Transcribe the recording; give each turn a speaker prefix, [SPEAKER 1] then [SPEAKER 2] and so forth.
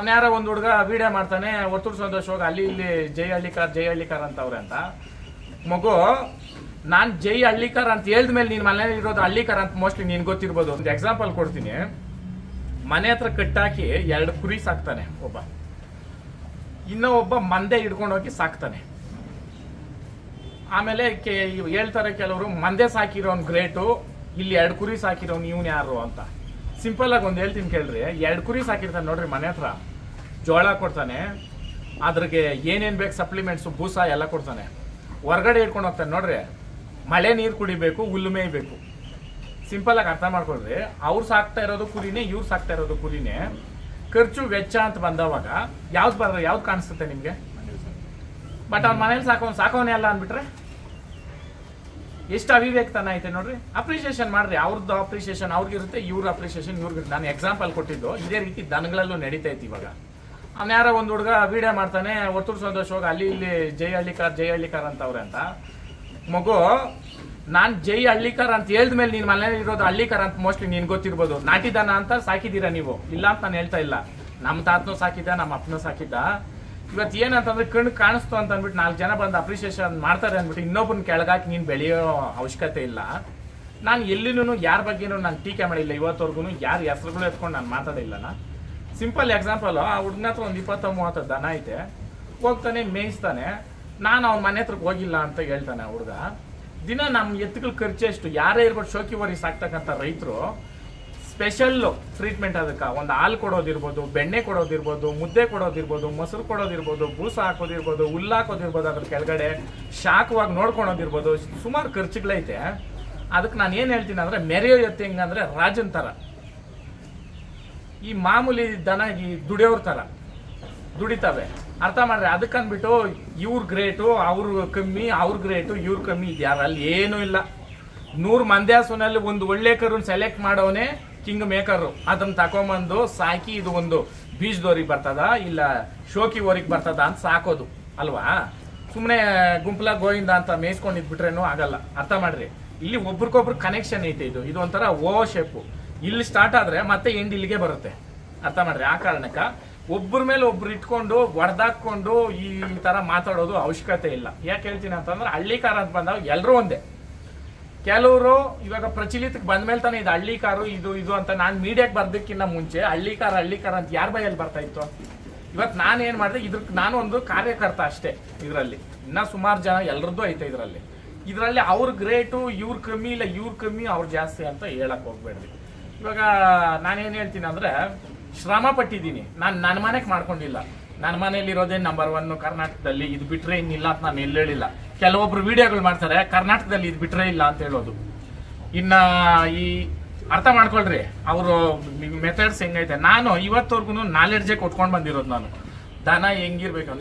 [SPEAKER 1] ಯಾರೋ ಒಂದು ಹುಡುಗ ವಿಡಿಯೋ ಮಾಡ್ತಾನೆ ಒತ್ತೂರು ಸಂತೋಷ್ ಹೋಗಿ ಅಲ್ಲಿ ಇಲ್ಲಿ ಜೈ ಹಳ್ಳಿಕಾರ್ ಅಂತವ್ರೆ ಅಂತ ಮಗು ನಾನ್ ಜೈ ಹಳ್ಳಿಕಾರ್ ಅಂತ ಹೇಳಿದ್ಮೇಲೆ ನೀನ್ ಮನೇಲಿ ಇರೋದು ಹಳ್ಳಿಕಾರ್ ಅಂತ ಮೋಸ್ಟ್ಲಿ ನೀನ್ ಗೊತ್ತಿರ್ಬೋದು. ಒಂದು ಎಕ್ಸಾಂಪಲ್ ಕೊಡ್ತೀನಿ. ಮನೆ ಹತ್ರ ಕಟ್ಟಾಕಿ 2 ಕುರಿ ಸಾಕ್ತಾನೆ ಒಬ್ಬ, ಇನ್ನೂ ಒಬ್ಬ ಮಂದೆ ಹಿಡ್ಕೊಂಡು ಹೋಗಿ ಸಾಕ್ತಾನೆ. ಆಮೇಲೆ ಹೇಳ್ತಾರೆ ಕೆಲವರು ಮಂದೆ ಸಾಕಿರೋನ್ ಗ್ರೇಟು, ಇಲ್ಲಿ 2 ಕುರಿ ಸಾಕಿರೋನ್ ಇವನ್ ಯಾರು ಅಂತ. ಸಿಂಪಲ್ ಆಗಿ ಒಂದು ಹೇಳ್ತೀನಿ ಕೇಳ್ರಿ. 2 ಕುರಿ ಸಾಕಿರ್ತಾನೆ ನೋಡ್ರಿ, ಮನೆ ಹತ್ರ ಜೋಳ ಕೊಡ್ತಾನೆ, ಅದ್ರಿಗೆ ಏನೇನ್ ಬೇಕು ಸಪ್ಲಿಮೆಂಟ್ಸ್ ಬೂಸ ಎಲ್ಲ ಕೊಡ್ತಾನೆ. ಹೊರಗಡೆ ಹಿಡ್ಕೊಂಡು ಹೋಗ್ತಾನೆ ನೋಡ್ರಿ, ಮಳೆ ನೀರು ಕುಡಿಬೇಕು, ಹುಲ್ಲು ಮೇಯ್ಬೇಕು. ಸಿಂಪಲ್ ಆಗಿ ಅರ್ಥ ಮಾಡ್ಕೊಳ್ರಿ. ಅವ್ರು ಸಾಕ್ತಾ ಇರೋದು ಕುರಿನೇ, ಇವ್ರು ಸಾಕ್ತಾ ಇರೋದು ಕುರಿನೇ. ಖರ್ಚು ವೆಚ್ಚ ಅಂತ ಬಂದವಾಗ ಯಾವ್ದು ಕಾಣಿಸುತ್ತೆ ನಿಮ್ಗೆ? ಬಟ್ ಅವ್ರ ಮನೇಲಿ ಸಾಕೋನೇ ಅಲ್ಲ ಅಂದ್ಬಿಟ್ರೆ ಎಷ್ಟು ಅವಿವೇಕತನ ಐತೆ ನೋಡ್ರಿ. ಅಪ್ರಿಸಿಯೇಷನ್ ಮಾಡ್ರಿ, ಅವ್ರದ್ದು ಅಪ್ರಿಸಿಯೇಷನ್ ಅವ್ರಿಗಿರುತ್ತೆ, ಇವ್ರ ಅಪ್ರಿಸಿಯೇಷನ್ ಇವ್ರಿಗೆ. ನಾನು ಎಕ್ಸಾಂಪಲ್ ಕೊಟ್ಟಿದ್ದು ಇದೇ ರೀತಿ ದನಗಳಲ್ಲೂ ನಡೀತಾ ಐತಿ ಇವಾಗ. ಯಾರೋ ಒಂದು ಹುಡುಗ ವಿಡಿಯೋ ಮಾಡ್ತಾನೆ ಒತ್ತೂರು ಸಂತೋಷ್ ಹೋಗಿ ಅಲ್ಲಿ ಇಲ್ಲಿ ಜೈ ಹಳ್ಳಿಕಾರ್ ಅಂತವ್ರೆ ಅಂತ ಮಗು. ನಾನ್ ಜೈ ಹಳ್ಳಿಕಾರ್ ಅಂತ ಹೇಳಿದ್ಮೇಲೆ ನೀನ್ ಮನೇಲಿ ಇರೋದು ಹಳ್ಳಿಕಾರ್ ಅಂತ ಮೋಸ್ಟ್ಲಿ ನೀನ್ ಗೊತ್ತಿರ್ಬೋದು. ನಾಟಿ ದನ ಅಂತ ಸಾಕಿದೀರಾ ನೀವು, ಇಲ್ಲ ಅಂತ ನಾನು ಹೇಳ್ತಾ ಇಲ್ಲ. ನಮ್ಮ ತಾತನೂ ಸಾಕಿದ್ದ, ನಮ್ಮ ಅಪ್ಪನೂ ಸಾಕಿದ್ದ. ಇವತ್ತು ಏನಂತಂದ್ರೆ ಕಣ್ಣು ಕಾಣಿಸ್ತು ಅಂತ ಅಂದ್ಬಿಟ್ಟು 4 ಜನ ಬಂದು ಅಪ್ರಿಸಿಯೇಷನ್ ಮಾಡ್ತಾರೆ ಅಂದ್ಬಿಟ್ಟು ಇನ್ನೊಬ್ಬನ ಕೆಳಗಾಕಿ ನೀನ್ ಬೆಳೆಯೋ ಅವಶ್ಯಕತೆ ಇಲ್ಲ. ನಾನು ಎಲ್ಲಿನೂ ಯಾರ ಬಗ್ಗೆನೂ ನಾನು ಟೀಕೆ ಮಾಡಿಲ್ಲ ಇವತ್ತವರೆಗೂ. ಯಾರ ಹೆಸರುಗಳು ಎತ್ಕೊಂಡು ನಾನು ಮಾತಾಡಿಲ್ಲ. ಸಿಂಪಲ್ ಎಕ್ಸಾಂಪಲ್, ಆ ಹುಡುಗನ ಹತ್ರ ಒಂದು 20-30 ದನ ಐತೆ, ಹೋಗ್ತಾನೆ ಮೇಯಿಸ್ತಾನೆ. ನಾನು ಅವ್ನ ಮನೆ ಹತ್ರಕ್ಕೆ ಹೋಗಿಲ್ಲ ಅಂತ ಹೇಳ್ತಾನೆ ಆ ಹುಡುಗ. ದಿನ ನಮ್ಮ ಎತ್ತುಗಳ ಖರ್ಚು ಎಷ್ಟು? ಯಾರೇ ಇರ್ಬೋದು, ಶೋಕಿವರಿ ಸಾಕ್ತಕ್ಕಂಥ ರೈತರು ಸ್ಪೆಷಲ್ ಟ್ರೀಟ್ಮೆಂಟ್ ಅದಕ್ಕೆ. ಒಂದು ಹಾಲು ಕೊಡೋದಿರ್ಬೋದು, ಬೆಣ್ಣೆ ಕೊಡೋದಿರ್ಬೋದು, ಮುದ್ದೆ ಕೊಡೋದಿರ್ಬೋದು, ಮೊಸರು ಕೊಡೋದಿರ್ಬೋದು, ಬೂಸ ಹಾಕೋದಿರ್ಬೋದು, ಹುಲ್ಲು ಹಾಕೋದಿರ್ಬೋದು, ಅದ್ರ ಕೆಳಗಡೆ ಶಾಖವಾಗಿ ನೋಡ್ಕೊಳೋದಿರ್ಬೋದು. ಸುಮಾರು ಖರ್ಚುಗಳೈತೆ. ಅದಕ್ಕೆ ನಾನು ಏನು ಹೇಳ್ತೀನಿ ಅಂದರೆ, ಮೆರೆಯೋ ಎತ್ತು ಹೆಂಗಂದ್ರೆ ರಾಜನ್ ಥರ, ಈ ಮಾಮೂಲಿ ದನ ಈ ದುಡಿಯೋರ್ ಥರ ದುಡಿತವೆ. ಅರ್ಥ ಮಾಡ್ರಿ. ಅದಕ್ಕಂದ್ಬಿಟ್ಟು ಇವ್ರ ಗ್ರೇಟು, ಅವ್ರು ಕಮ್ಮಿ, ಅವ್ರ ಗ್ರೇಟು, ಇವ್ರ ಕಮ್ಮಿ ಇದ್ಯಾರ ಅಲ್ಲಿ ಏನೂ ಇಲ್ಲ. 100 ಮಂದಿ ಹಸುನಲ್ಲಿ ಒಂದು ಒಳ್ಳೆ ಕರುನ್ ಸೆಲೆಕ್ಟ್ ಮಾಡೋನೆ ಕಿಂಗ್ ಮೇಕರು. ಅದನ್ನ ತಕೊಂಬಂದು ಸಾಕಿ ಇದು ಒಂದು ಬೀಜದೋರಿಗೆ ಬರ್ತದ ಇಲ್ಲ ಶೋಕಿ ಓರಿಗೆ ಬರ್ತದ ಅಂತ ಸಾಕೋದು ಅಲ್ವಾ. ಸುಮ್ಮನೆ ಗುಂಪಲ ಗೋವಿಂದ ಅಂತ ಮೇಯಿಸ್ಕೊಂಡಿದ್ಬಿಟ್ರೇನು ಆಗಲ್ಲ. ಅರ್ಥ ಮಾಡ್ರಿ. ಇಲ್ಲಿ ಒಬ್ರಿಗೊಬ್ರು ಕನೆಕ್ಷನ್ ಐತೆ. ಇದು ಒಂಥರ ಓ ಶೇಪು. ಇಲ್ಲಿ ಸ್ಟಾರ್ಟ್ ಆದ್ರೆ ಮತ್ತೆ ಎಂಡ್ ಇಲ್ಲಿಗೆ ಬರುತ್ತೆ. ಅರ್ಥ ಮಾಡ್ರಿ. ಆ ಕಾರಣಕ್ಕ ಒಬ್ಬರ ಮೇಲೆ ಒಬ್ರು ಇಟ್ಕೊಂಡು ಹೊಡೆದಾಕೊಂಡು ಈ ತರ ಮಾತಾಡೋದು ಅವಶ್ಯಕತೆ ಇಲ್ಲ. ಯಾಕೆ ಹೇಳ್ತೀನಿ ಅಂತಂದ್ರೆ, ಹಳ್ಳಿಕಾರ ಅಂತ ಬಂದಾಗ ಎಲ್ಲರೂ ಒಂದೇ. ಕೆಲವರು ಇವಾಗ ಪ್ರಚಲಿತಕ್ಕೆ ಬಂದ್ಮೇಲೆ ತಾನೆ ಇದು ಹಳ್ಳಿಕಾರು ಇದು ಅಂತ ನಾನು ಮೀಡಿಯಾಕ್ಕೆ ಬರ್ದಕ್ಕಿಂತ ಮುಂಚೆ ಹಳ್ಳಿಕಾರ ಅಂತ ಯಾರ ಬಾಯಲ್ಲಿ ಬರ್ತಾ ಇತ್ತು? ಇವತ್ತು ನಾನು ಏನ್ ಮಾಡಿದೆ, ನಾನು ಒಂದು ಕಾರ್ಯಕರ್ತ ಅಷ್ಟೇ. ಇದರಲ್ಲಿ ಇನ್ನ ಸುಮಾರು ಜನ ಎಲ್ಲರದ್ದು ಐತೆ ಇದರಲ್ಲಿ ಅವ್ರ ಗ್ರೇಟು, ಇವ್ರ ಕಮ್ಮಿ, ಇಲ್ಲ ಇವ್ರ ಕಮ್ಮಿ ಅವ್ರು ಜಾಸ್ತಿ ಅಂತ ಹೇಳಕ್ ಹೋಗ್ಬೇಡ್ರಿ. ಇವಾಗ ನಾನೇನ್ ಹೇಳ್ತೀನಿ ಅಂದ್ರೆ, ಶ್ರಮ ಪಟ್ಟಿದ್ದೀನಿ. ನಾನು ನನ್ನ ಮನೆಗೆ ಮಾಡ್ಕೊಂಡಿಲ್ಲ. ನನ್ನ ಮನೇಲಿ ಇರೋದೇ ನಂಬರ್ 1 ಕರ್ನಾಟಕದಲ್ಲಿ. ಇದು ಬಿಟ್ರೆ ಇನ್ನಿಲ್ಲ ಅಂತ ನಾನು ಎಲ್ಲಿ ಹೇಳಿಲ್ಲ. ಕೆಲವೊಬ್ರು ವಿಡಿಯೋಗಳು ಮಾಡ್ತಾರೆ ಕರ್ನಾಟಕದಲ್ಲಿ ಇದು ಬಿಟ್ರೆ ಇಲ್ಲ ಅಂತ ಹೇಳೋದು. ಇನ್ನ ಈ ಅರ್ಥ ಮಾಡ್ಕೊಳ್ರಿ ಅವರು ಮೆಥಡ್ಸ್ ಹೆಂಗೈತೆ. ನಾನು ಇವತ್ತವರೆಗೂ ನಾಲೆಡ್ಜೇ ಕೊಟ್ಕೊಂಡು ಬಂದಿರೋದು. ನಾನು ದನ ಹೆಂಗಿರ್ಬೇಕಂದ್ರೆ